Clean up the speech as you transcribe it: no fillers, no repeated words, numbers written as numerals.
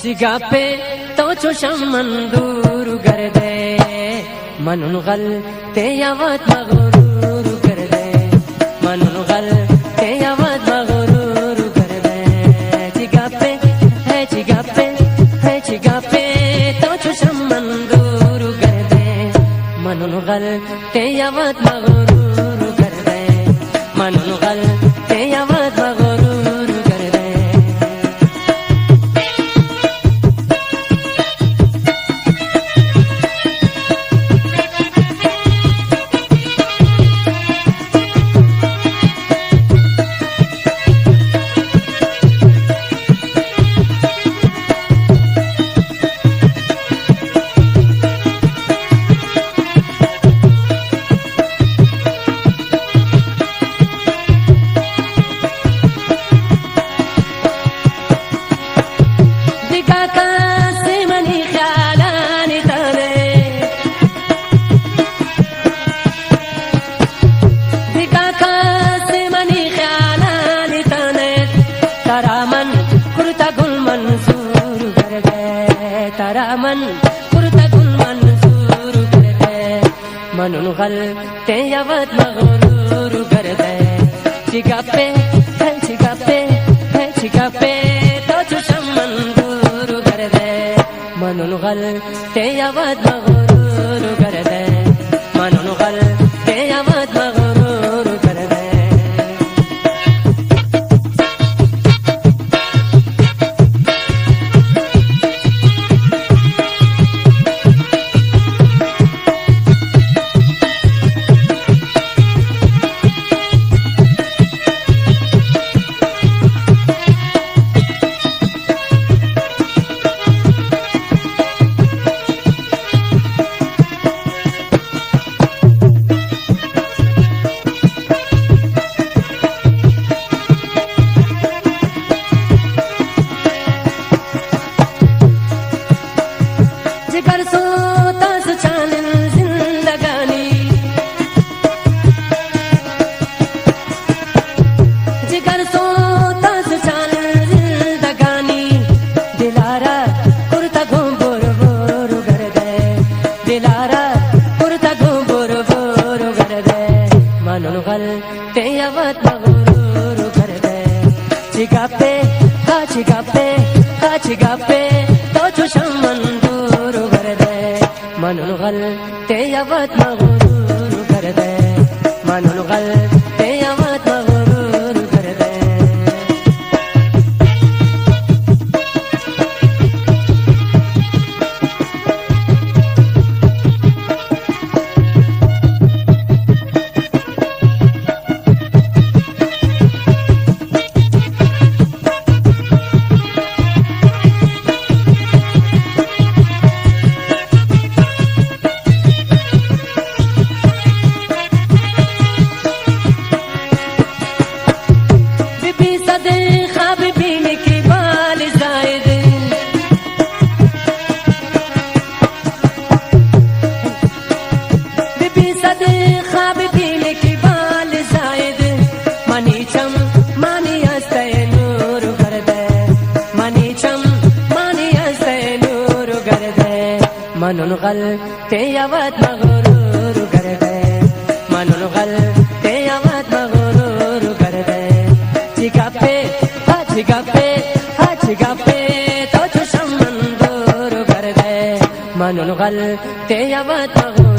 चिगापे तो चुशम मंदूर गर्दे मनुन गल ते यावत मगरूर गर्दे मनुन गल ते यावत मगरूर गर्दे चिगापे है चिगापे तो चुशम मंदूर गर्दे मनुन गल ते यावत मगरूर गर्दे मनुन गल ते यावत मगरूर गर्दे तरामन कुर्ता गुल मंसूर कर दे मनुन गल ते यावत मगरूर कर दे चिगापे तो चुशम मंदूर कर दे मनुन गल ते यावत मगरूर कर दे मनुन गल ते यावत मगरूर कर दे जिगर सोता सुचानन जिंदगानी जिगर सोता सुचानन जिंदगानी दिलारा कुर्ता घूम बोर बोर कर दे दिलारा कुर्ता घूम बोर बोर कर दे मनुन गल ते यावत मगरूर कर दे चिगापे तो चुशम मंदूर मनुन गल ते यावत मगरूर कर दे मनुन गल ते यावत मगरूर कर दे मनुन गल ते यावत मगरूर कर दे मनुन गल ते यावत मगरूर कर दे चिगापे तो चुशम मंदूर कर दे मनुन गल ते यावत मगरूर